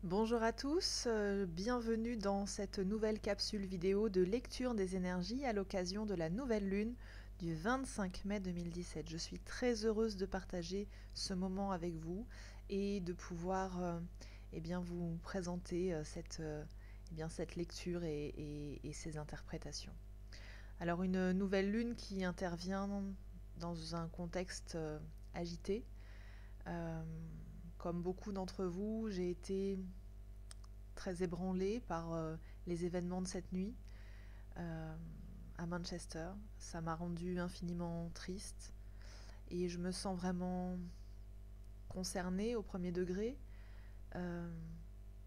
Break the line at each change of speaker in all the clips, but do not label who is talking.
Bonjour à tous, bienvenue dans cette nouvelle capsule vidéo de lecture des énergies à l'occasion de la nouvelle lune du 25 mai 2017. Je suis très heureuse de partager ce moment avec vous et de pouvoir vous présenter cette lecture et ces interprétations. Alors une nouvelle lune qui intervient dans un contexte agité. Euh, Comme beaucoup d'entre vous, j'ai été très ébranlée par les événements de cette nuit euh, à Manchester. Ça m'a rendue infiniment triste et je me sens vraiment concernée au premier degré euh,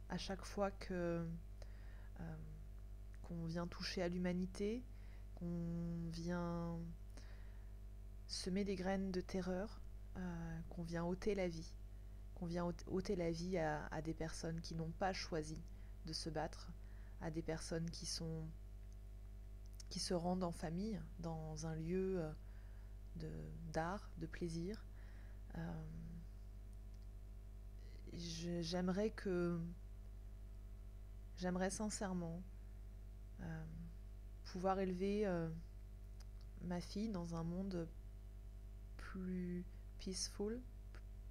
à chaque fois qu'on vient toucher à l'humanité, qu'on vient semer des graines de terreur, qu'on vient ôter la vie, qu'on vient ôter la vie à des personnes qui n'ont pas choisi de se battre, à des personnes qui se rendent en famille dans un lieu d'art, de plaisir. Euh, j'aimerais j'aimerais sincèrement euh, pouvoir élever ma fille dans un monde plus peaceful,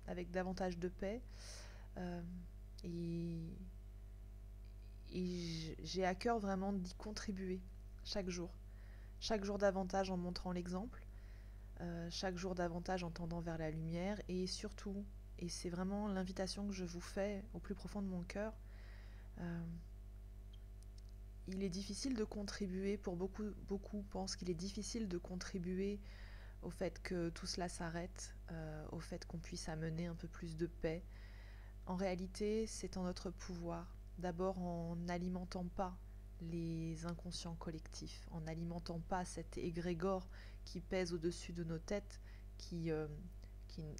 avec davantage de paix. Euh, et j'ai à cœur vraiment d'y contribuer chaque jour davantage en montrant l'exemple, chaque jour davantage en tendant vers la lumière et surtout, et c'est vraiment l'invitation que je vous fais au plus profond de mon cœur, euh, il est difficile de contribuer, pour beaucoup pensent qu'il est difficile de contribuer au fait que tout cela s'arrête, au fait qu'on puisse amener un peu plus de paix. En réalité, c'est en notre pouvoir, d'abord en n'alimentant pas les inconscients collectifs, en n'alimentant pas cet égrégore qui pèse au-dessus de nos têtes, qui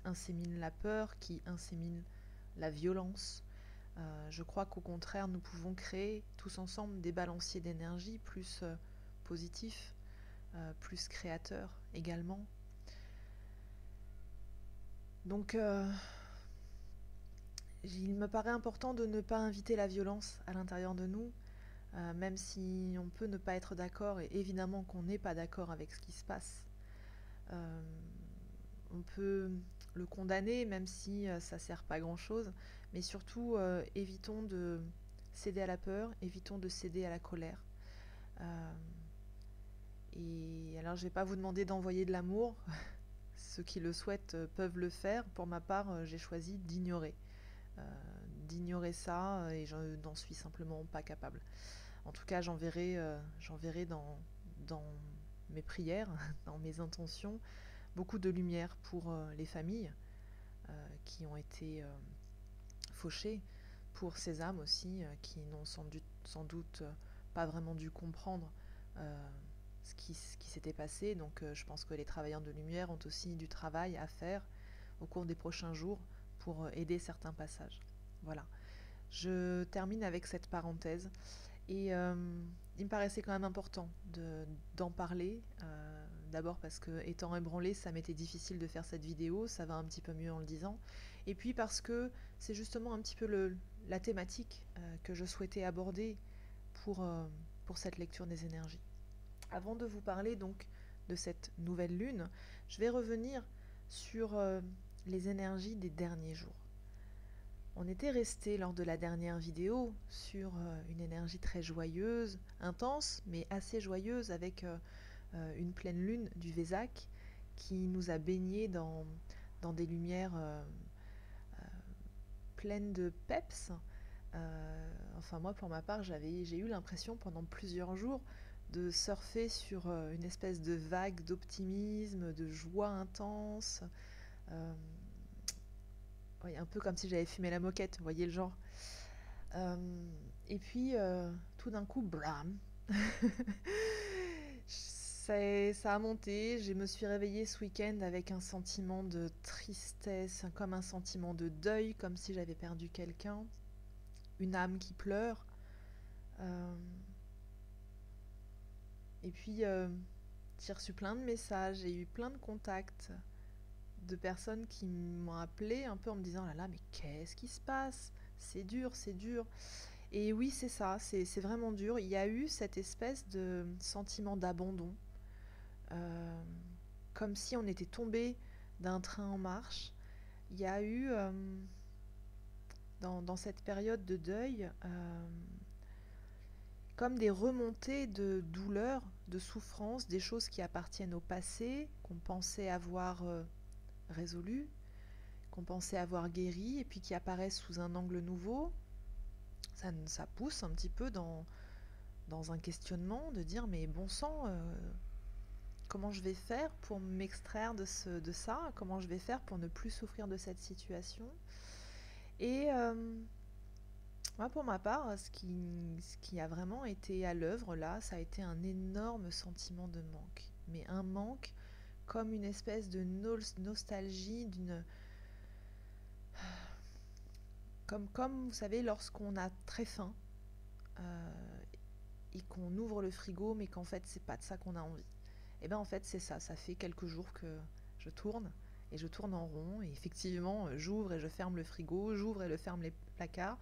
insémine la peur, qui insémine la violence. Je crois qu'au contraire, nous pouvons créer tous ensemble des balanciers d'énergie plus positifs, plus créateurs également. Donc, il me paraît important de ne pas inviter la violence à l'intérieur de nous, même si on peut ne pas être d'accord, et évidemment qu'on n'est pas d'accord avec ce qui se passe. Euh, on peut le condamner, même si ça ne sert pas à grand-chose, mais surtout évitons de céder à la peur, évitons de céder à la colère. Euh, et alors je ne vais pas vous demander d'envoyer de l'amour, ceux qui le souhaitent peuvent le faire. Pour ma part, j'ai choisi euh, d'ignorer ça, et je n'en suis simplement pas capable. En tout cas, j'enverrai dans mes prières, dans mes intentions, beaucoup de lumière pour les familles qui ont été fauchées, pour ces âmes aussi qui n'ont sans doute pas vraiment dû comprendre euh, ce qui s'était passé. Donc je pense que les travailleurs de lumière ont aussi du travail à faire au cours des prochains jours pour aider certains passages. Voilà. Je termine avec cette parenthèse. Et il me paraissait quand même important d'en parler. D'abord parce que, étant ébranlée, ça m'était difficile de faire cette vidéo. Ça va un petit peu mieux en le disant. Et puis parce que c'est justement un petit peu la thématique que je souhaitais aborder pour, euh, pour cette lecture des énergies. Avant de vous parler donc de cette nouvelle lune, je vais revenir sur les énergies des derniers jours. On était resté lors de la dernière vidéo sur une énergie très joyeuse, intense, mais assez joyeuse, avec une pleine lune du Vésac qui nous a baignés dans des lumières pleines de peps. Enfin moi pour ma part j'ai eu l'impression pendant plusieurs jours de surfer sur une espèce de vague d'optimisme, de joie intense. Euh, ouais, un peu comme si j'avais fumé la moquette, vous voyez le genre. Et puis, tout d'un coup, blam. Ça a monté. Je me suis réveillée ce week-end avec un sentiment de tristesse, comme un sentiment de deuil, comme si j'avais perdu quelqu'un, une âme qui pleure. Euh, et puis, j'ai reçu plein de messages, j'ai eu plein de contacts de personnes qui m'ont appelé un peu en me disant: oh là là, mais qu'est-ce qui se passe? c'est dur, c'est dur. Et oui, c'est ça, c'est vraiment dur. Il y a eu cette espèce de sentiment d'abandon, euh, comme si on était tombé d'un train en marche. Il y a eu, dans cette période de deuil, comme des remontées de douleur, de souffrance, des choses qui appartiennent au passé, qu'on pensait avoir résolues, qu'on pensait avoir guéries, et puis qui apparaissent sous un angle nouveau. Ça pousse un petit peu dans un questionnement, de dire mais bon sang, comment je vais faire pour m'extraire de ça? Comment je vais faire pour ne plus souffrir de cette situation? Et moi, pour ma part, ce qui a vraiment été à l'œuvre là, ça a été un énorme sentiment de manque. Mais un manque comme une espèce de nostalgie, comme vous savez, lorsqu'on a très faim euh, et qu'on ouvre le frigo, mais qu'en fait, c'est pas de ça qu'on a envie. Et bien en fait, c'est ça. Ça fait quelques jours que je tourne et je tourne en rond. Et effectivement, j'ouvre et je ferme le frigo, j'ouvre et je ferme les placards.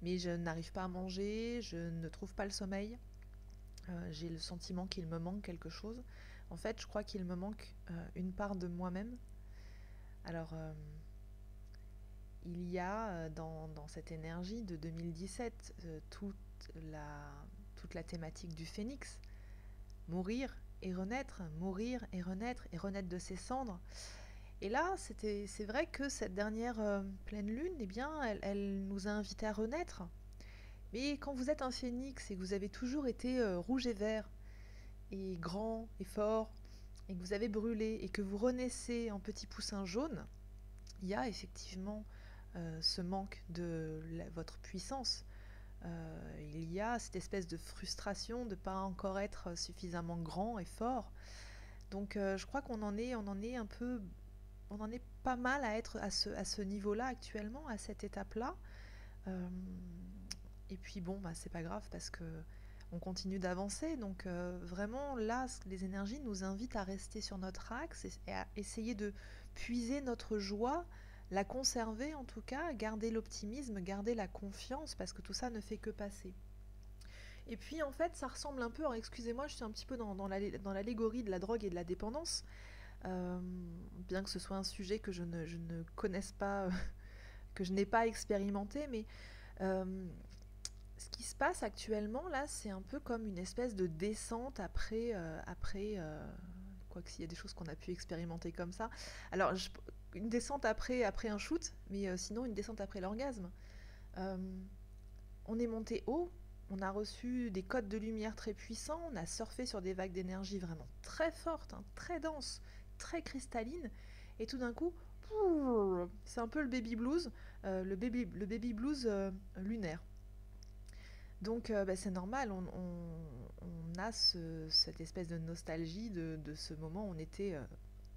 Mais je n'arrive pas à manger, je ne trouve pas le sommeil. J'ai le sentiment qu'il me manque quelque chose. En fait, je crois qu'il me manque une part de moi-même. Alors, il y a dans cette énergie de 2017 toute la thématique du phénix. Mourir et renaître de ses cendres. Et là, c'est vrai que cette dernière pleine lune, eh bien, elle nous a invités à renaître. Mais quand vous êtes un phénix et que vous avez toujours été rouge et vert, et grand et fort, et que vous avez brûlé, et que vous renaissez en petit poussin jaune, il y a effectivement ce manque de votre puissance. Il y a cette espèce de frustration de ne pas encore être suffisamment grand et fort. Donc je crois qu'on en est un peu, on en est pas mal à être à ce niveau-là actuellement, à cette étape-là. Euh, et puis bon, bah, c'est pas grave parce que on continue d'avancer. Donc vraiment là, les énergies nous invitent à rester sur notre axe et à essayer de puiser notre joie, la conserver en tout cas, garder l'optimisme, garder la confiance parce que tout ça ne fait que passer. Et puis en fait, ça ressemble un peu, alors excusez-moi, je suis un petit peu dans l'allégorie de la drogue et de la dépendance, euh, bien que ce soit un sujet que je ne connaisse pas, que je n'ai pas expérimenté, mais euh, ce qui se passe actuellement, là, c'est un peu comme une espèce de descente après, quoique s'il y a des choses qu'on a pu expérimenter comme ça. Alors, une descente après un shoot, mais sinon une descente après l'orgasme. Euh, on est monté haut, on a reçu des codes de lumière très puissants, on a surfé sur des vagues d'énergie vraiment très fortes, hein, très denses, très cristallines, et tout d'un coup, c'est un peu le baby blues, le baby blues lunaire. Donc bah, c'est normal, on a cette espèce de nostalgie de ce moment où on était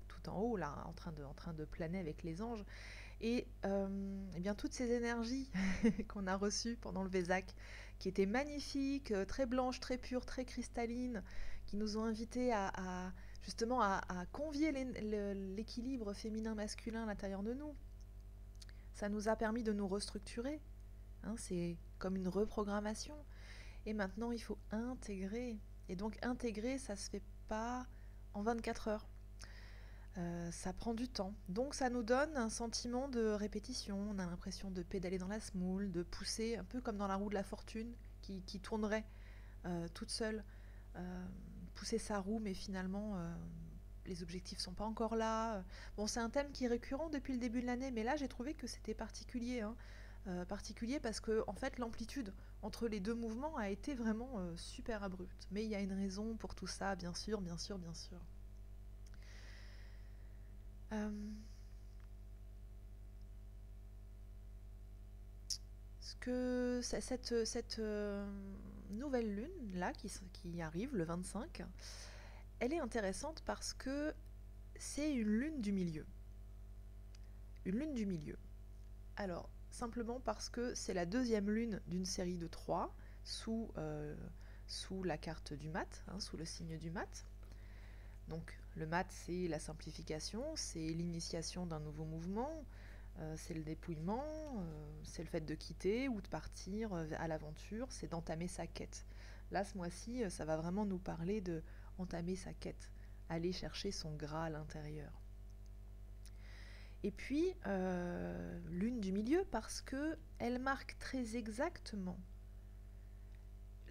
tout en haut, là, en train de planer avec les anges. Et eh bien toutes ces énergies qu'on a reçues pendant le Vésac, qui étaient magnifiques, très blanches, très pures, très cristallines, qui nous ont invités justement à convier l'équilibre féminin-masculin à l'intérieur de nous. Ça nous a permis de nous restructurer. Hein, c'est comme une reprogrammation. Et maintenant, il faut intégrer. Et donc, intégrer, ça ne se fait pas en 24 heures. Ça prend du temps. Donc, ça nous donne un sentiment de répétition. On a l'impression de pédaler dans la semoule, de pousser un peu comme dans la roue de la fortune qui tournerait toute seule. Euh, Pousser sa roue, mais finalement, les objectifs sont pas encore là. Bon, c'est un thème qui est récurrent depuis le début de l'année, mais là, j'ai trouvé que c'était particulier. Hein. Particulier parce que en fait l'amplitude entre les deux mouvements a été vraiment super abrupte. Mais il y a une raison pour tout ça, bien sûr, bien sûr, bien sûr. Euh, ce que cette nouvelle lune là qui arrive le 25, elle est intéressante parce que c'est une lune du milieu. Une lune du milieu. Alors, simplement parce que c'est la deuxième lune d'une série de 3 sous la carte du mat, hein, sous le signe du mat. Donc le mat, c'est la simplification, c'est l'initiation d'un nouveau mouvement, C'est le dépouillement, c'est le fait de quitter ou de partir à l'aventure, c'est d'entamer sa quête. Là, ce mois-ci, ça va vraiment nous parler de entamer sa quête, aller chercher son Graal intérieur. Et puis, lune du milieu, parce que elle marque très exactement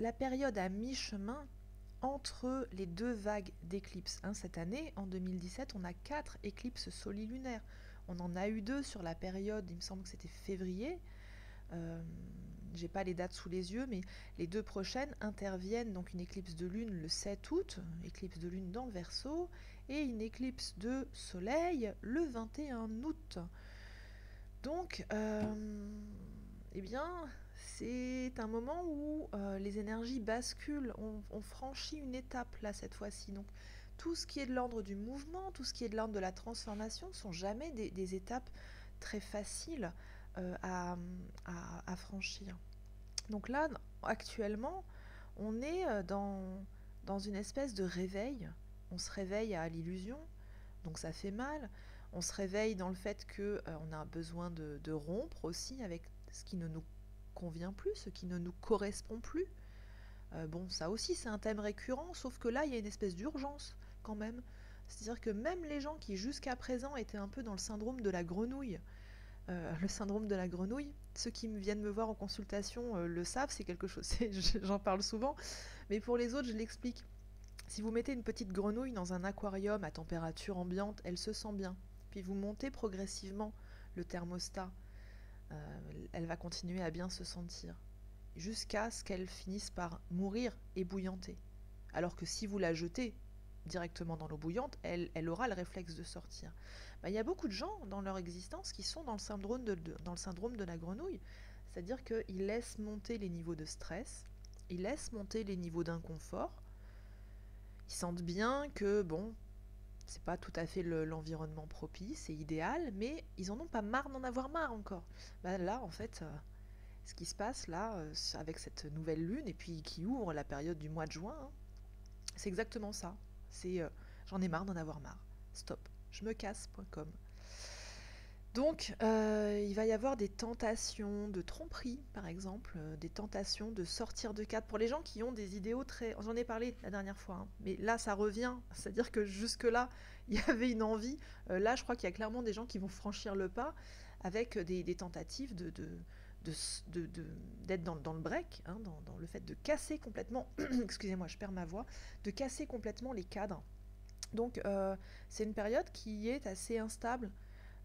la période à mi-chemin entre les deux vagues d'éclipses. Cette année, en 2017, on a 4 éclipses solilunaires. On en a eu 2 sur la période, il me semble que c'était février. J'ai pas les dates sous les yeux, mais les 2 prochaines interviennent, donc une éclipse de lune le 7 août, éclipse de lune dans le Verseau, et une éclipse de soleil le 21 août. Donc, eh bien, c'est un moment où les énergies basculent, on franchit une étape là cette fois-ci. Donc, tout ce qui est de l'ordre du mouvement, tout ce qui est de l'ordre de la transformation, ne sont jamais des étapes très faciles à franchir. Donc là, actuellement, on est dans une espèce de réveil. On se réveille à l'illusion, donc ça fait mal. On se réveille dans le fait qu'on a besoin de rompre aussi avec ce qui ne nous convient plus, ce qui ne nous correspond plus. Bon, ça aussi c'est un thème récurrent, sauf que là il y a une espèce d'urgence quand même. C'est-à-dire que même les gens qui jusqu'à présent étaient un peu dans le syndrome de la grenouille, le syndrome de la grenouille, ceux qui viennent me voir en consultation le savent, c'est quelque chose, j'en parle souvent, mais pour les autres je l'explique. Si vous mettez une petite grenouille dans un aquarium à température ambiante, elle se sent bien. Puis vous montez progressivement le thermostat, elle va continuer à bien se sentir, jusqu'à ce qu'elle finisse par mourir ébouillantée. Alors que si vous la jetez directement dans l'eau bouillante, elle aura le réflexe de sortir. Il y a beaucoup de gens dans leur existence qui sont dans le syndrome de la grenouille, c'est-à-dire qu'ils laissent monter les niveaux de stress, ils laissent monter les niveaux d'inconfort, ils sentent bien que, bon, c'est pas tout à fait l'environnement propice, c'est idéal, mais ils en ont pas marre d'en avoir marre encore. Là, en fait, ce qui se passe là, avec cette nouvelle lune, et puis qui ouvre la période du mois de juin, c'est exactement ça. C'est j'en ai marre d'en avoir marre. Stop, je me casse.com. Donc, il va y avoir des tentations de tromperie, par exemple, des tentations de sortir de cadre. Pour les gens qui ont des idéaux très... J'en ai parlé la dernière fois, mais là, ça revient. C'est-à-dire que jusque-là, il y avait une envie. Là, je crois qu'il y a clairement des gens qui vont franchir le pas avec des tentatives d'être dans le break, dans le fait de casser complètement... Excusez-moi, je perds ma voix. De casser complètement les cadres. Donc, c'est une période qui est assez instable.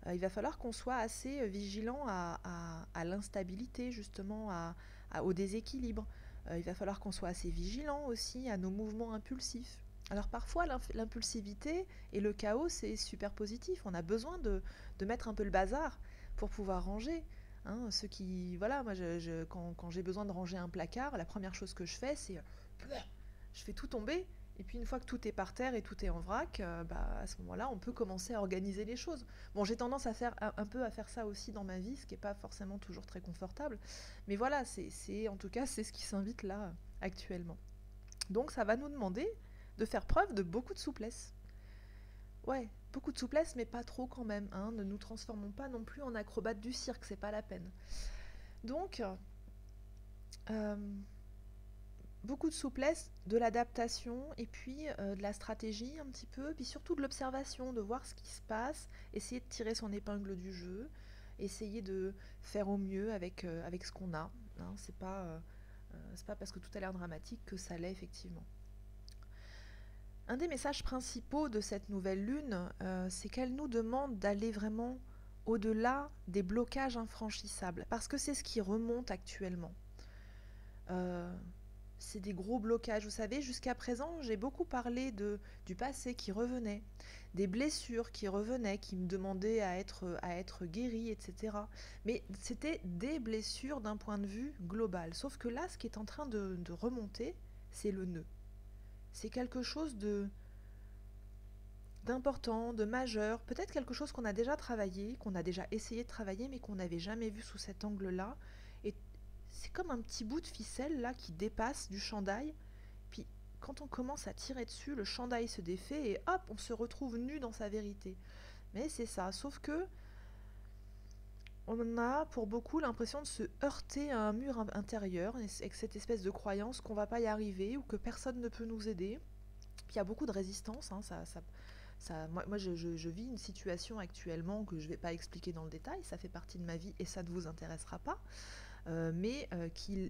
Il va falloir qu'on soit assez vigilant à l'instabilité, justement, au déséquilibre. Il va falloir qu'on soit assez vigilant aussi à nos mouvements impulsifs. Alors parfois, l'impulsivité et le chaos, c'est super positif. On a besoin de mettre un peu le bazar pour pouvoir ranger. Ceux qui, voilà, moi, quand j'ai besoin de ranger un placard, la première chose que je fais, c'est je fais tout tomber. Et puis une fois que tout est par terre et tout est en vrac, à ce moment-là, on peut commencer à organiser les choses. Bon, j'ai tendance à faire un peu à faire ça aussi dans ma vie, ce qui n'est pas forcément toujours très confortable. Mais voilà, en tout cas, c'est ce qui s'invite là actuellement. Donc ça va nous demander de faire preuve de beaucoup de souplesse. Ouais, beaucoup de souplesse, mais pas trop quand même. Ne nous transformons pas non plus en acrobates du cirque, c'est pas la peine. Donc, beaucoup de souplesse, de l'adaptation et puis de la stratégie un petit peu, puis surtout de l'observation, de voir ce qui se passe, essayer de tirer son épingle du jeu, essayer de faire au mieux avec ce qu'on a. C'est pas parce que tout a l'air dramatique que ça l'est effectivement. Un des messages principaux de cette nouvelle lune, c'est qu'elle nous demande d'aller vraiment au-delà des blocages infranchissables, parce que c'est ce qui remonte actuellement. C'est des gros blocages. Vous savez, jusqu'à présent, j'ai beaucoup parlé du passé qui revenait, des blessures qui revenaient, qui me demandaient à être guéries, etc. Mais c'était des blessures d'un point de vue global. Sauf que là, ce qui est en train de remonter, c'est le nœud. C'est quelque chose d'important, de majeur, peut-être quelque chose qu'on a déjà travaillé, qu'on a déjà essayé de travailler, mais qu'on n'avait jamais vu sous cet angle-là. Et c'est comme un petit bout de ficelle là qui dépasse du chandail, puis quand on commence à tirer dessus, le chandail se défait et hop, on se retrouve nu dans sa vérité. Mais c'est ça, sauf que on a pour beaucoup l'impression de se heurter à un mur intérieur, avec cette espèce de croyance qu'on va pas y arriver ou que personne ne peut nous aider. Il y a beaucoup de résistance, hein, moi je vis une situation actuellement que je ne vais pas expliquer dans le détail, ça fait partie de ma vie et ça ne vous intéressera pas, mais qui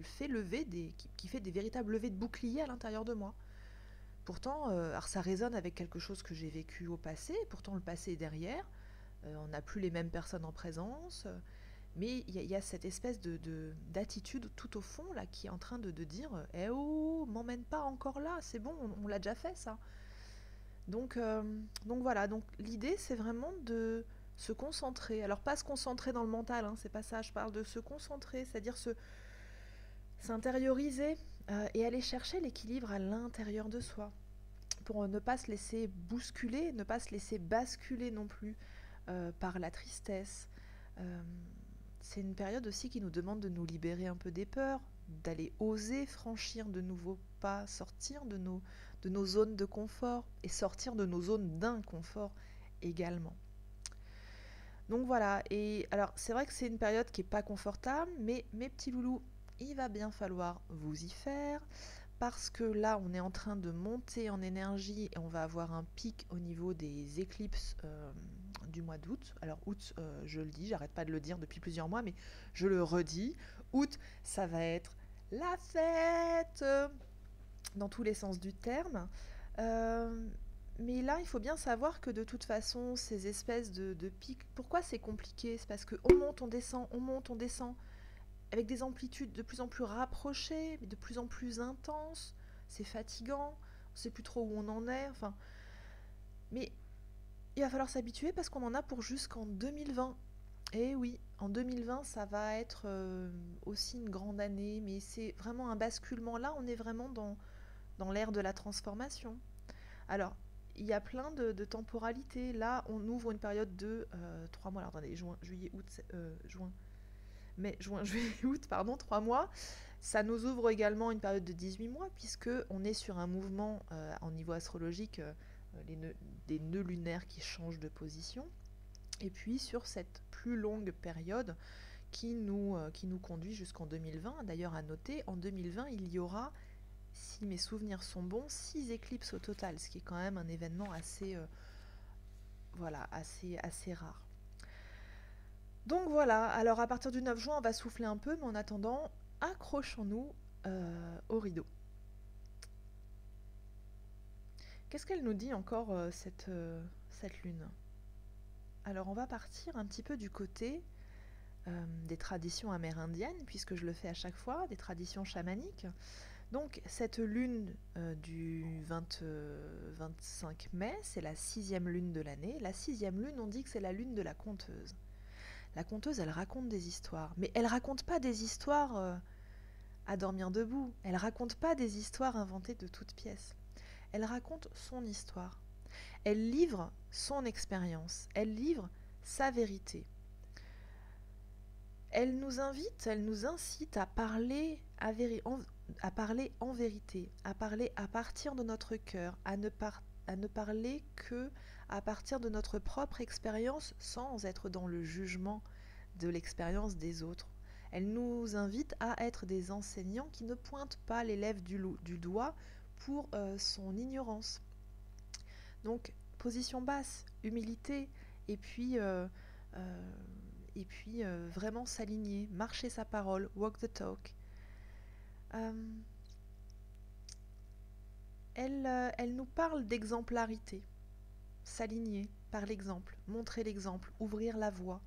fait des véritables levées de boucliers à l'intérieur de moi. Pourtant, alors ça résonne avec quelque chose que j'ai vécu au passé, pourtant le passé est derrière, on n'a plus les mêmes personnes en présence, mais il y a cette espèce d'attitude tout au fond là qui est en train de dire eh oh, m'emmène pas encore là, c'est bon, on l'a déjà fait ça. Donc voilà, donc l'idée c'est vraiment de se concentrer. Alors pas se concentrer dans le mental, hein, c'est pas ça, je parle de se concentrer, c'est-à-dire s'intérioriser et aller chercher l'équilibre à l'intérieur de soi pour ne pas se laisser bousculer, ne pas se laisser basculer non plus par la tristesse. Euh, c'est une période aussi qui nous demande de nous libérer un peu des peurs, d'aller oser franchir de nouveaux pas, sortir de nos zones de confort et sortir de nos zones d'inconfort également. Donc voilà, et alors c'est vrai que c'est une période qui n'est pas confortable, mais mes petits loulous, il va bien falloir vous y faire, parce que là on est en train de monter en énergie et on va avoir un pic au niveau des éclipses du mois d'août. Alors août, je le dis, j'arrête pas de le dire depuis plusieurs mois, mais je le redis, août, ça va être la fête dans tous les sens du terme. Mais là, il faut bien savoir que de toute façon, ces espèces de pics, pourquoi c'est compliqué? C'est parce qu'on monte, on descend, avec des amplitudes de plus en plus rapprochées, de plus en plus intenses. C'est fatigant, on ne sait plus trop où on en est. Enfin, mais il va falloir s'habituer parce qu'on en a pour jusqu'en 2020. Et oui, en 2020, ça va être aussi une grande année, mais c'est vraiment un basculement. Là, on est vraiment dans l'ère de la transformation. Alors, il y a plein de temporalités. Là, on ouvre une période de 3 mois. Alors, attendez, juin, juillet, août, pardon, 3 mois. Ça nous ouvre également une période de 18 mois, puisque on est sur un mouvement en niveau astrologique, des nœuds lunaires qui changent de position. Et puis sur cette plus longue période qui nous conduit jusqu'en 2020. D'ailleurs, à noter, en 2020, il y aura, si mes souvenirs sont bons, 6 éclipses au total, ce qui est quand même un événement assez rare. Donc voilà, alors à partir du 9 juin, on va souffler un peu, mais en attendant, accrochons-nous au rideau. Qu'est-ce qu'elle nous dit encore, cette lune? Alors on va partir un petit peu du côté des traditions amérindiennes, puisque je le fais à chaque fois, des traditions chamaniques. Donc cette lune du 25 mai, c'est la 6e lune de l'année. La 6e lune, on dit que c'est la lune de la conteuse. La conteuse, elle raconte des histoires, mais elle raconte pas des histoires à dormir debout. Elle raconte pas des histoires inventées de toutes pièces. Elle raconte son histoire. Elle livre son expérience. Elle livre sa vérité. Elle nous invite, elle nous incite à parler en vérité, à parler à partir de notre cœur, à ne parler que à partir de notre propre expérience sans être dans le jugement de l'expérience des autres. Elle nous invite à être des enseignants qui ne pointent pas l'élève du doigt pour son ignorance. Donc, position basse, humilité, et puis vraiment s'aligner, marcher sa parole, walk the talk. Elle nous parle d'exemplarité, s'aligner par l'exemple, montrer l'exemple, ouvrir la voie.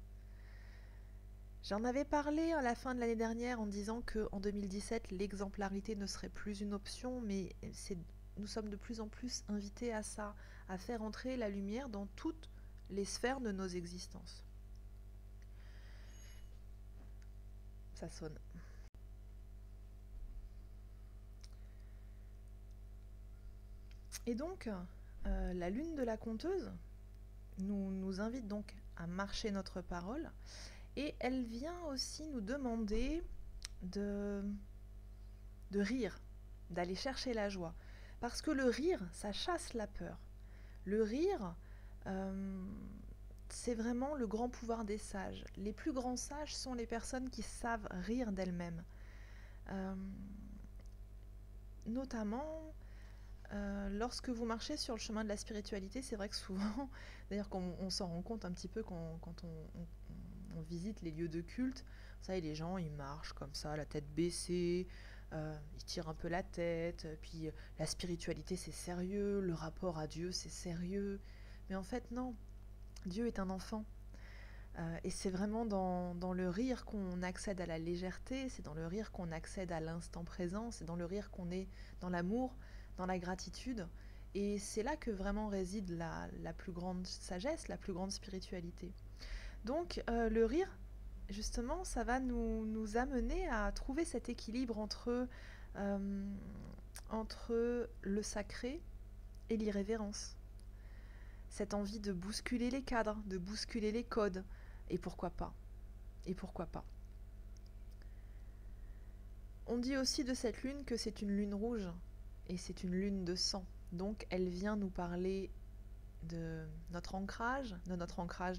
J'en avais parlé à la fin de l'année dernière en disant qu'en 2017, l'exemplarité ne serait plus une option, mais nous sommes de plus en plus invités à ça, à faire entrer la lumière dans toutes les sphères de nos existences. Ça sonne. Et donc, la lune de la conteuse nous invite donc à marcher notre parole, et elle vient aussi nous demander de rire, d'aller chercher la joie. Parce que le rire, ça chasse la peur. Le rire, c'est vraiment le grand pouvoir des sages. Les plus grands sages sont les personnes qui savent rire d'elles-mêmes. Euh, Notamment, lorsque vous marchez sur le chemin de la spiritualité, c'est vrai que souvent, d'ailleurs qu'on s'en rend compte un petit peu quand on visite les lieux de culte, vous savez, les gens, ils marchent comme ça, la tête baissée, ils tirent un peu la tête, puis la spiritualité, c'est sérieux, le rapport à Dieu, c'est sérieux. Mais en fait, non, Dieu est un enfant. Et c'est vraiment dans le rire qu'on accède à la légèreté, c'est dans le rire qu'on accède à l'instant présent, c'est dans le rire qu'on est dans l'amour, dans la gratitude. Et c'est là que vraiment réside la plus grande sagesse, la plus grande spiritualité. Donc le rire, justement, ça va nous amener à trouver cet équilibre euh, entre le sacré et l'irrévérence. Cette envie de bousculer les cadres, de bousculer les codes. Et pourquoi pas? Et pourquoi pas? On dit aussi de cette lune que c'est une lune rouge, et c'est une lune de sang. Donc elle vient nous parler de notre ancrage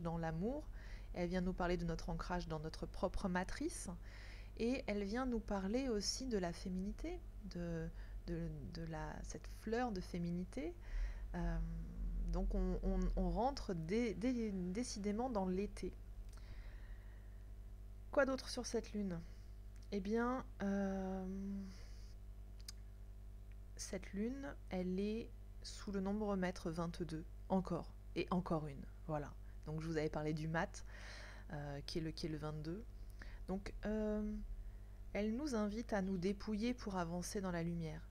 dans l'amour, elle vient nous parler de notre ancrage dans notre propre matrice, et elle vient nous parler aussi de la féminité, cette fleur de féminité. Euh, donc on rentre décidément dans l'été. Quoi d'autre sur cette lune? Eh bien, cette lune, elle est sous le nombre maître 22, encore, et encore une, voilà. Donc je vous avais parlé du mat, qui est le 22. Donc elle nous invite à nous dépouiller pour avancer dans la lumière.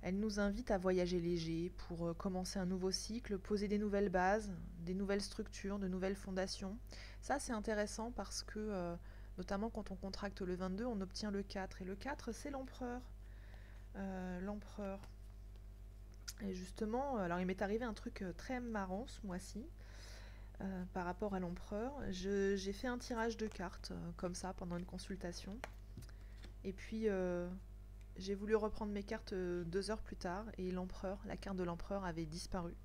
Elle nous invite à voyager léger pour commencer un nouveau cycle, poser des nouvelles bases, des nouvelles structures, de nouvelles fondations. Ça, c'est intéressant parce que, notamment quand on contracte le 22, on obtient le 4. Et le 4, c'est l'empereur. L'empereur. Et justement, alors il m'est arrivé un truc très marrant ce mois-ci par rapport à l'empereur. J'ai fait un tirage de cartes comme ça pendant une consultation. Et puis j'ai voulu reprendre mes cartes 2 heures plus tard et la carte de l'empereur avait disparu.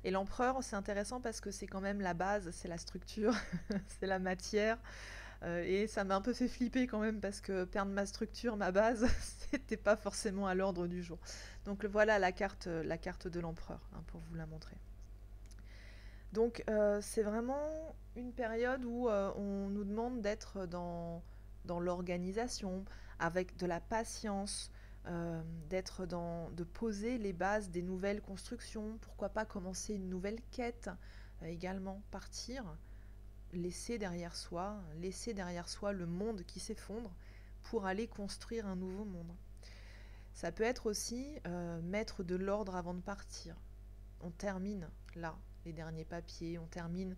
Et l'empereur, c'est intéressant parce que c'est quand même la base, c'est la structure, c'est la matière. Et ça m'a un peu fait flipper quand même parce que perdre ma structure, ma base, c'était pas forcément à l'ordre du jour. Donc voilà la carte de l'empereur, hein, pour vous la montrer. Donc c'est vraiment une période où on nous demande d'être dans l'organisation, avec de la patience, de poser les bases des nouvelles constructions, pourquoi pas commencer une nouvelle quête, également partir, laisser derrière soi le monde qui s'effondre pour aller construire un nouveau monde. Ça peut être aussi mettre de l'ordre avant de partir. On termine là les derniers papiers, on termine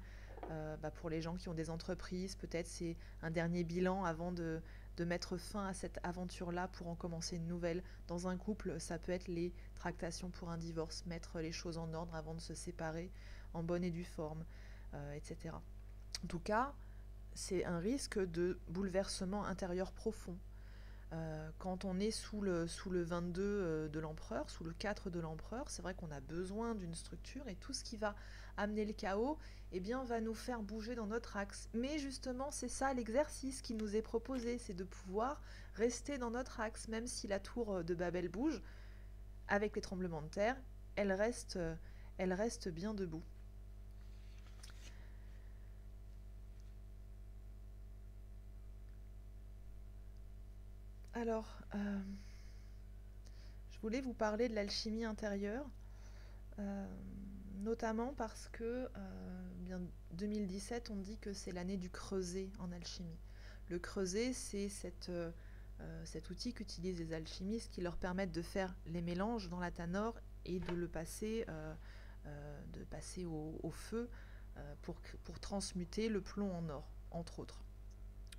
pour les gens qui ont des entreprises, peut-être c'est un dernier bilan avant de mettre fin à cette aventure-là pour en commencer une nouvelle. Dans un couple, ça peut être les tractations pour un divorce, mettre les choses en ordre avant de se séparer en bonne et due forme, etc. En tout cas, c'est un risque de bouleversement intérieur profond. Quand on est sous le 22 de l'empereur, sous le 4 de l'empereur, c'est vrai qu'on a besoin d'une structure et tout ce qui va amener le chaos, eh bien, va nous faire bouger dans notre axe. Mais justement, c'est ça l'exercice qui nous est proposé, c'est de pouvoir rester dans notre axe, même si la tour de Babel bouge, avec les tremblements de terre, elle reste bien debout. Alors, je voulais vous parler de l'alchimie intérieure, notamment parce que bien 2017, on dit que c'est l'année du creuset en alchimie. Le creuset, c'est cet outil qu'utilisent les alchimistes qui leur permettent de faire les mélanges dans la tanore et de le passer, au feu pour transmuter le plomb en or, entre autres.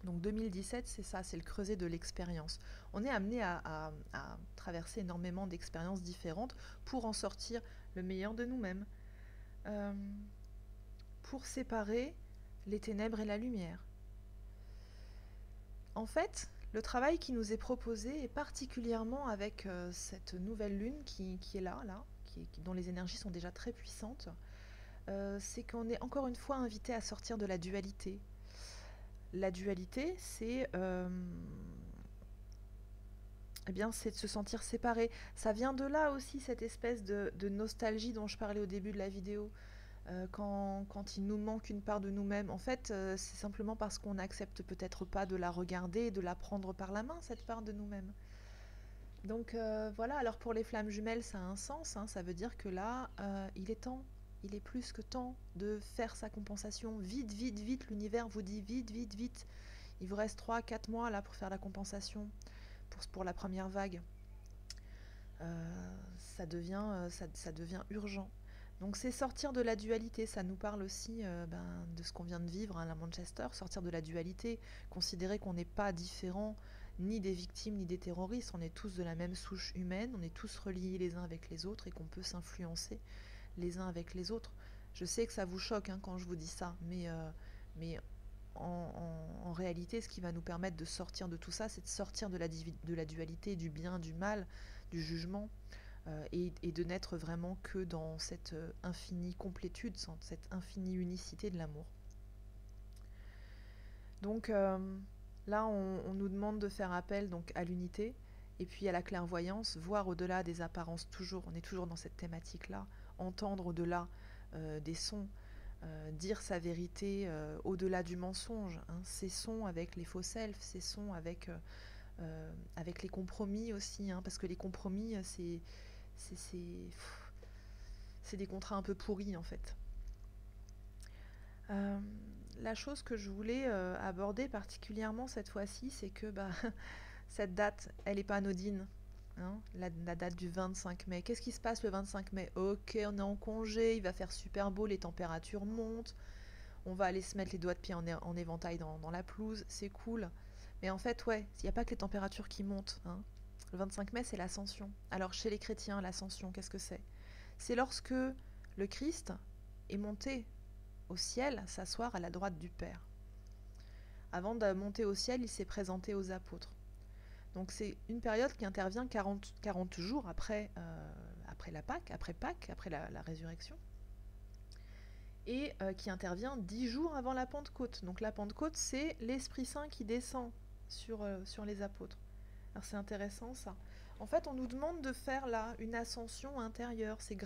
Donc 2017, c'est ça, c'est le creuset de l'expérience. On est amené à traverser énormément d'expériences différentes pour en sortir le meilleur de nous-mêmes, pour séparer les ténèbres et la lumière. En fait, le travail qui nous est proposé, et particulièrement avec cette nouvelle lune qui est là, dont les énergies sont déjà très puissantes, c'est qu'on est encore une fois invité à sortir de la dualité. La dualité, eh bien, c'est de se sentir séparé. Ça vient de là aussi, cette espèce de nostalgie dont je parlais au début de la vidéo. Quand il nous manque une part de nous-mêmes, en fait, c'est simplement parce qu'on n'accepte peut-être pas de la regarder et de la prendre par la main, cette part de nous-mêmes. Donc voilà, alors pour les flammes jumelles, ça a un sens, hein, ça veut dire que là, il est temps, il est plus que temps de faire sa compensation. Vite, vite, vite, l'univers vous dit vite, vite, vite. Il vous reste 3-4 mois là pour faire la compensation, pour la première vague. Ça devient urgent. Donc c'est sortir de la dualité, ça nous parle aussi de ce qu'on vient de vivre à Manchester, sortir de la dualité, considérer qu'on n'est pas différent ni des victimes ni des terroristes, on est tous de la même souche humaine, on est tous reliés les uns avec les autres et qu'on peut s'influencer les uns avec les autres. Je sais que ça vous choque quand je vous dis ça, mais en réalité, ce qui va nous permettre de sortir de tout ça, c'est de sortir de la dualité, du bien, du mal, du jugement, et de n'être vraiment que dans cette infinie complétude, cette infinie unicité de l'amour. Donc là, on nous demande de faire appel donc à l'unité et puis à la clairvoyance, voir au-delà des apparences toujours. On est toujours dans cette thématique-là, entendre au-delà des sons, dire sa vérité au-delà du mensonge. Hein. Cessons avec les faux selfs, cessons avec les compromis aussi, hein, parce que les compromis, c'est des contrats un peu pourris en fait. La chose que je voulais aborder particulièrement cette fois-ci, c'est que cette date, elle n'est pas anodine. Hein, la date du 25 mai. Qu'est-ce qui se passe le 25 mai? Ok, on est en congé, il va faire super beau, les températures montent, on va aller se mettre les doigts de pied en éventail dans la pelouse, c'est cool. Mais en fait, ouais, il n'y a pas que les températures qui montent. Hein. Le 25 mai, c'est l'ascension. Alors chez les chrétiens, l'ascension, qu'est-ce que c'est? C'est lorsque le Christ est monté au ciel, s'asseoir à la droite du Père. Avant de monter au ciel, il s'est présenté aux apôtres. Donc c'est une période qui intervient 40 jours après la Pâque, après la résurrection, et qui intervient 10 jours avant la Pentecôte. Donc la Pentecôte, c'est l'Esprit Saint qui descend sur les apôtres. Alors c'est intéressant ça. En fait, on nous demande de faire là une ascension intérieure, c'est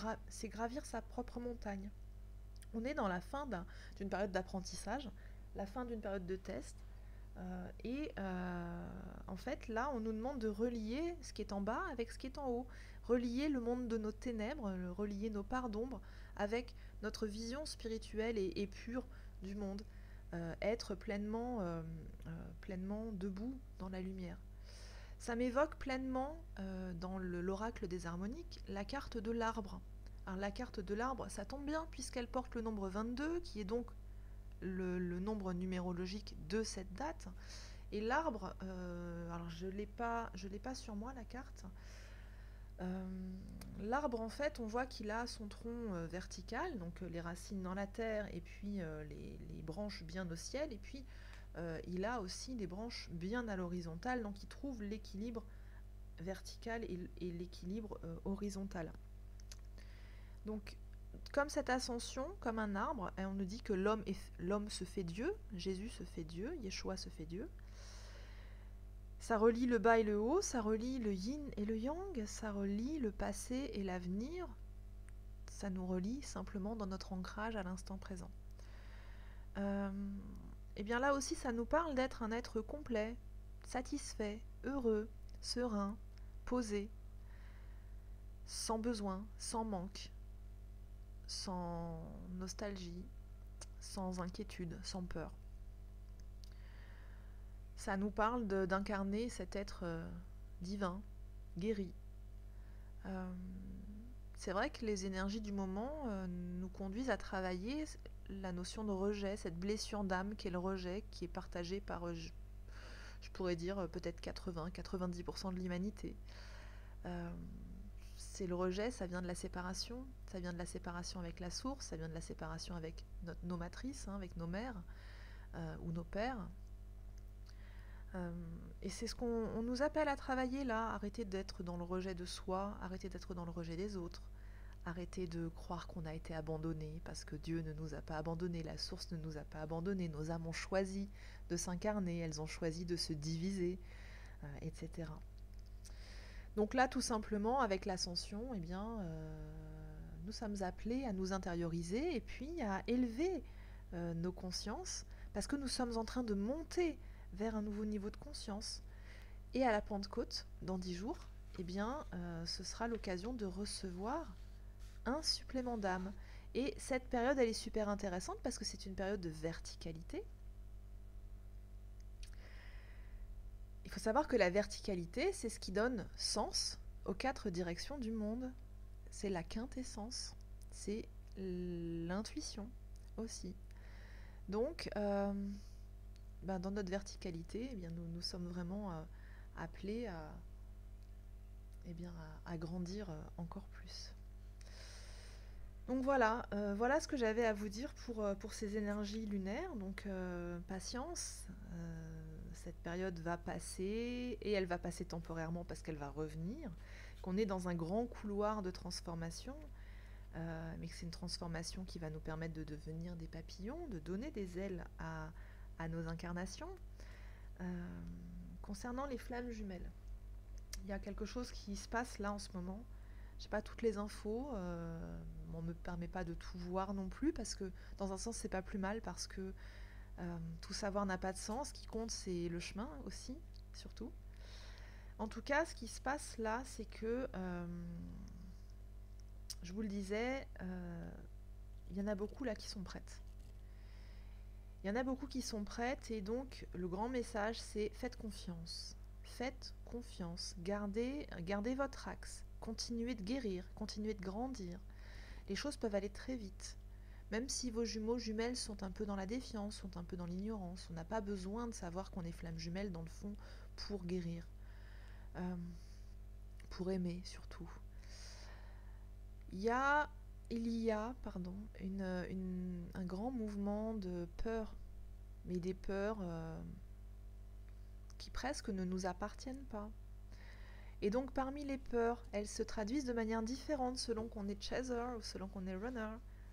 gravir sa propre montagne. On est dans la fin d'une période d'apprentissage, la fin d'une période de test, en fait, là, on nous demande de relier ce qui est en bas avec ce qui est en haut, relier le monde de nos ténèbres, relier nos parts d'ombre avec notre vision spirituelle et pure du monde, être pleinement debout dans la lumière. Ça m'évoque pleinement, dans l'oracle des harmoniques, la carte de l'arbre. Alors la carte de l'arbre, ça tombe bien puisqu'elle porte le nombre 22, qui est donc le nombre numérologique de cette date. Et l'arbre, alors je l'ai pas sur moi la carte. L'arbre, en fait, on voit qu'il a son tronc vertical, donc les racines dans la terre, et puis les branches bien au ciel, et puis il a aussi des branches bien à l'horizontale, donc il trouve l'équilibre vertical et l'équilibre horizontal. Donc, comme cette ascension, comme un arbre, on nous dit que l'homme se fait Dieu, Jésus se fait Dieu, Yeshua se fait Dieu. Ça relie le bas et le haut, ça relie le yin et le yang, ça relie le passé et l'avenir, ça nous relie simplement dans notre ancrage à l'instant présent. Et bien là aussi, ça nous parle d'être un être complet, satisfait, heureux, serein, posé, sans besoin, sans manque, sans nostalgie, sans inquiétude, sans peur. Ça nous parle d'incarner cet être divin, guéri. C'est vrai que les énergies du moment nous conduisent à travailler la notion de rejet, cette blessure d'âme qu'est le rejet, qui est partagée par, je pourrais dire, peut-être 80-90% de l'humanité. C'est le rejet, ça vient de la séparation, ça vient de la séparation avec la source, ça vient de la séparation avec nos matrices, hein, avec nos mères ou nos pères. Et c'est ce qu'on nous appelle à travailler là, arrêter d'être dans le rejet de soi, arrêter d'être dans le rejet des autres, Arrêter de croire qu'on a été abandonné parce que Dieu ne nous a pas abandonnés, la source ne nous a pas abandonnés, nos âmes ont choisi de s'incarner, elles ont choisi de se diviser, etc. Donc là, tout simplement, avec l'ascension, eh bien, nous sommes appelés à nous intérioriser et puis à élever nos consciences parce que nous sommes en train de monter vers un nouveau niveau de conscience. Et à la Pentecôte, dans 10 jours, eh bien, ce sera l'occasion de recevoir un supplément d'âme. Et cette période, elle est super intéressante parce que c'est une période de verticalité. Il faut savoir que la verticalité, c'est ce qui donne sens aux 4 directions du monde. C'est la quintessence, c'est l'intuition aussi. Donc, dans notre verticalité, eh bien, nous sommes vraiment appelés à grandir encore plus. Donc voilà, voilà ce que j'avais à vous dire pour ces énergies lunaires. Donc patience, cette période va passer et elle va passer temporairement parce qu'elle va revenir, qu'on est dans un grand couloir de transformation, mais que c'est une transformation qui va nous permettre de devenir des papillons, de donner des ailes à nos incarnations. Concernant les flammes jumelles, il y a quelque chose qui se passe là en ce moment. Je n'ai pas toutes les infos, on ne me permet pas de tout voir non plus, parce que dans un sens c'est pas plus mal, parce que tout savoir n'a pas de sens, ce qui compte c'est le chemin aussi, surtout. En tout cas, ce qui se passe là, c'est que, je vous le disais, il y en a beaucoup là qui sont prêtes. Il y en a beaucoup qui sont prêtes, et donc le grand message c'est faites confiance. Faites confiance, gardez votre axe. Continuez de guérir, continuez de grandir. Les choses peuvent aller très vite. Même si vos jumeaux, jumelles sont un peu dans la défiance, sont un peu dans l'ignorance, on n'a pas besoin de savoir qu'on est flamme jumelle dans le fond pour guérir. Pour aimer surtout. Il y a un grand mouvement de peur, mais des peurs qui presque ne nous appartiennent pas. Et donc parmi les peurs, elles se traduisent de manière différente selon qu'on est chaser ou selon qu'on est runner.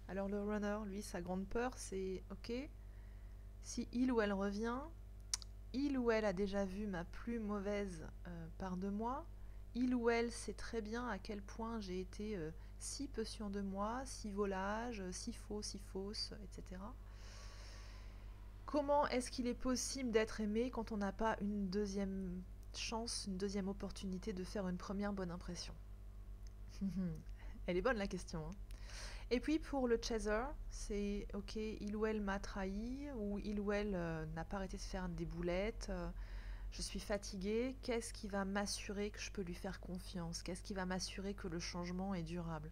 Alors le runner, lui, sa grande peur, c'est ok, si il ou elle revient, il ou elle a déjà vu ma plus mauvaise part de moi, il ou elle sait très bien à quel point j'ai été si peu sûr de moi, si volage, si faux, si fausse, etc. Comment est-ce qu'il est possible d'être aimé quand on n'a pas une deuxième chance, une deuxième opportunité de faire une première bonne impression? Elle est bonne la question, hein. Et puis pour le chaser, c'est ok, il ou elle m'a trahi, ou il ou elle n'a pas arrêté de faire des boulettes, je suis fatiguée, qu'est-ce qui va m'assurer que je peux lui faire confiance? Qu'est-ce qui va m'assurer que le changement est durable?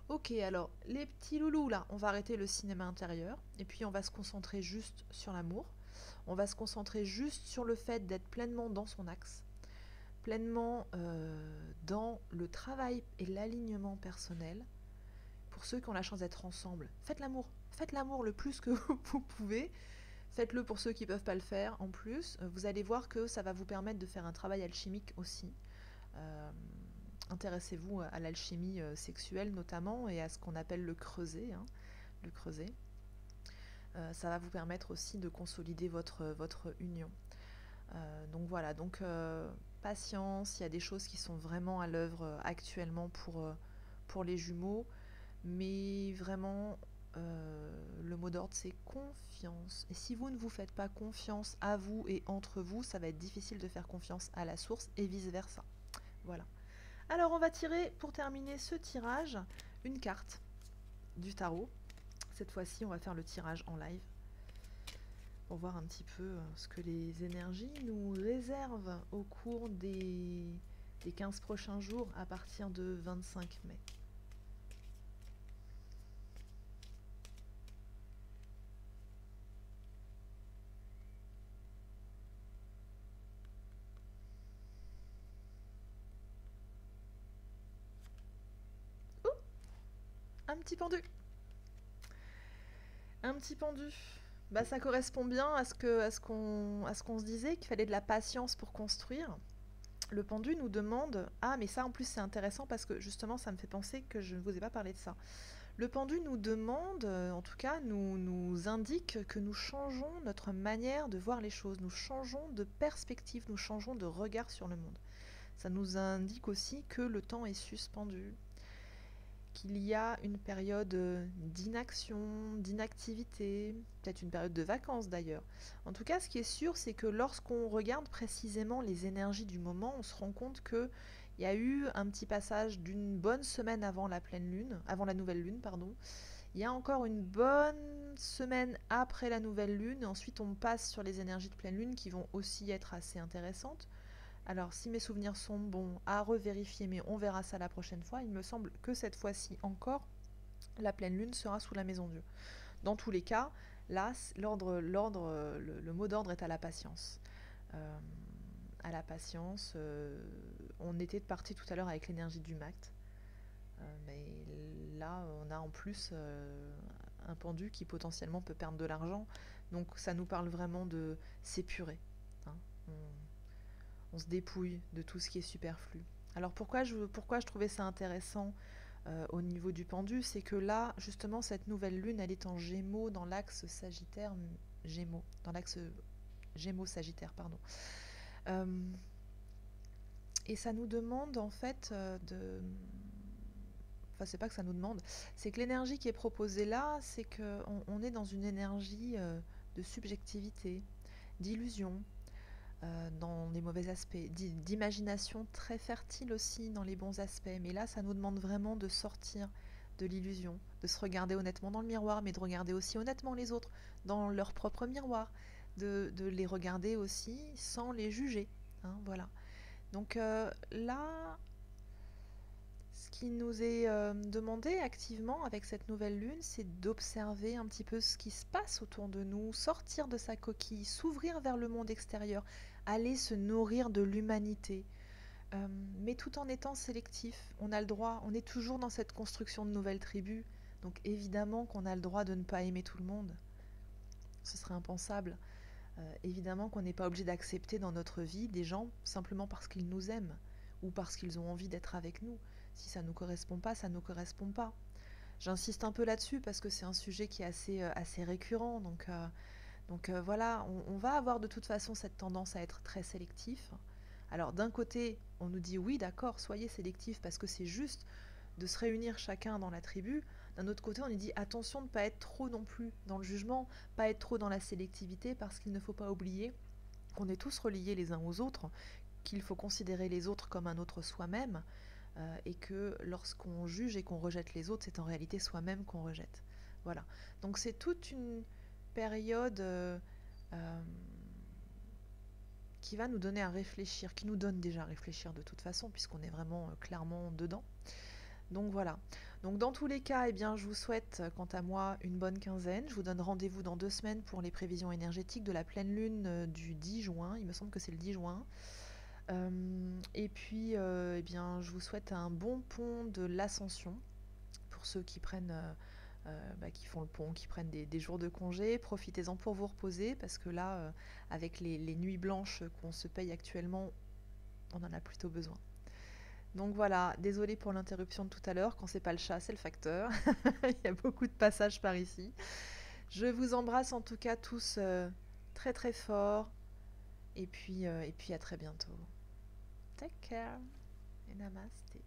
Ok, alors les petits loulous là, on va arrêter le cinéma intérieur, et puis on va se concentrer juste sur l'amour, on va se concentrer juste sur le fait d'être pleinement dans son axe, pleinement dans le travail et l'alignement personnel. Pour ceux qui ont la chance d'être ensemble, faites l'amour le plus que vous pouvez, faites-le pour ceux qui ne peuvent pas le faire en plus, vous allez voir que ça va vous permettre de faire un travail alchimique aussi. Intéressez-vous à l'alchimie sexuelle notamment, et à ce qu'on appelle le creuset, hein, le creuset. Ça va vous permettre aussi de consolider votre union. Donc voilà, donc patience, il y a des choses qui sont vraiment à l'œuvre actuellement pour les jumeaux, mais vraiment le mot d'ordre c'est confiance. Et si vous ne vous faites pas confiance à vous et entre vous, ça va être difficile de faire confiance à la source et vice versa. Voilà. Alors on va tirer, pour terminer ce tirage, une carte du tarot. Cette fois-ci, on va faire le tirage en live pour voir un petit peu ce que les énergies nous réservent au cours des 15 prochains jours à partir de 25 mai. Un petit pendu. Un petit pendu. Bah, ça correspond bien à ce qu'on se disait, qu'il fallait de la patience pour construire. Le pendu nous demande... Ah, mais ça en plus c'est intéressant parce que justement ça me fait penser que je ne vous ai pas parlé de ça. Le pendu nous demande, en tout cas nous indique que nous changeons notre manière de voir les choses, nous changeons de perspective, nous changeons de regard sur le monde. Ça nous indique aussi que le temps est suspendu, qu'il y a une période d'inaction, d'inactivité, peut-être une période de vacances d'ailleurs. En tout cas, ce qui est sûr, c'est que lorsqu'on regarde précisément les énergies du moment, on se rend compte que il y a eu un petit passage d'une bonne semaine avant la pleine lune, avant la nouvelle lune, pardon. Il y a encore une bonne semaine après la nouvelle lune, et ensuite on passe sur les énergies de pleine lune qui vont aussi être assez intéressantes. Alors, si mes souvenirs sont bons, à revérifier, mais on verra ça la prochaine fois, il me semble que cette fois-ci encore, la pleine lune sera sous la maison Dieu. Dans tous les cas, là, le mot d'ordre est à la patience. Euh, à la patience, on était parti tout à l'heure avec l'énergie du Mact, mais là, on a en plus un pendu qui potentiellement peut perdre de l'argent, donc ça nous parle vraiment de s'épurer. Hein. On se dépouille de tout ce qui est superflu. Alors pourquoi je trouvais ça intéressant au niveau du pendu, c'est que là, justement, cette nouvelle lune, elle est en Gémeaux dans l'axe Sagittaire, Gémeaux, dans l'axe Gémeaux-Sagittaire, pardon. Euh, et ça nous demande en fait de... Enfin, c'est pas que ça nous demande, c'est que l'énergie qui est proposée là, c'est qu'on est dans une énergie de subjectivité, d'illusion, dans les mauvais aspects, d'imagination très fertile aussi dans les bons aspects. Mais là, ça nous demande vraiment de sortir de l'illusion, de se regarder honnêtement dans le miroir, mais de regarder aussi honnêtement les autres dans leur propre miroir, de les regarder aussi sans les juger. Hein, voilà. Donc là, ce qui nous est demandé activement avec cette nouvelle lune, c'est d'observer un petit peu ce qui se passe autour de nous, sortir de sa coquille, s'ouvrir vers le monde extérieur, aller se nourrir de l'humanité, mais tout en étant sélectif. On a le droit, on est toujours dans cette construction de nouvelles tribus, donc évidemment qu'on a le droit de ne pas aimer tout le monde. Ce serait impensable. Évidemment qu'on n'est pas obligé d'accepter dans notre vie des gens simplement parce qu'ils nous aiment ou parce qu'ils ont envie d'être avec nous. Si ça ne nous correspond pas, ça ne nous correspond pas. J'insiste un peu là-dessus parce que c'est un sujet qui est assez récurrent. Donc voilà, on va avoir de toute façon cette tendance à être très sélectif. Alors d'un côté, on nous dit oui, d'accord, soyez sélectif parce que c'est juste de se réunir chacun dans la tribu. D'un autre côté, on nous dit attention de ne pas être trop non plus dans le jugement, pas être trop dans la sélectivité parce qu'il ne faut pas oublier qu'on est tous reliés les uns aux autres, qu'il faut considérer les autres comme un autre soi-même, et que lorsqu'on juge et qu'on rejette les autres, c'est en réalité soi-même qu'on rejette. Voilà. Donc c'est toute une période qui va nous donner à réfléchir, qui nous donne déjà à réfléchir de toute façon, puisqu'on est vraiment clairement dedans. Donc voilà. Donc dans tous les cas, eh bien, je vous souhaite, quant à moi, une bonne quinzaine. Je vous donne rendez-vous dans 2 semaines pour les prévisions énergétiques de la pleine lune du 10 juin. Il me semble que c'est le 10 juin. Et puis, eh bien, je vous souhaite un bon pont de l'Ascension pour ceux qui prennent, qui font le pont, qui prennent des jours de congé. Profitez-en pour vous reposer parce que là, avec les nuits blanches qu'on se paye actuellement, on en a plutôt besoin. Donc voilà, désolée pour l'interruption de tout à l'heure. Quand c'est pas le chat, c'est le facteur. Il y a beaucoup de passages par ici. Je vous embrasse en tout cas tous très très fort. Et puis à très bientôt. Take care et namaste.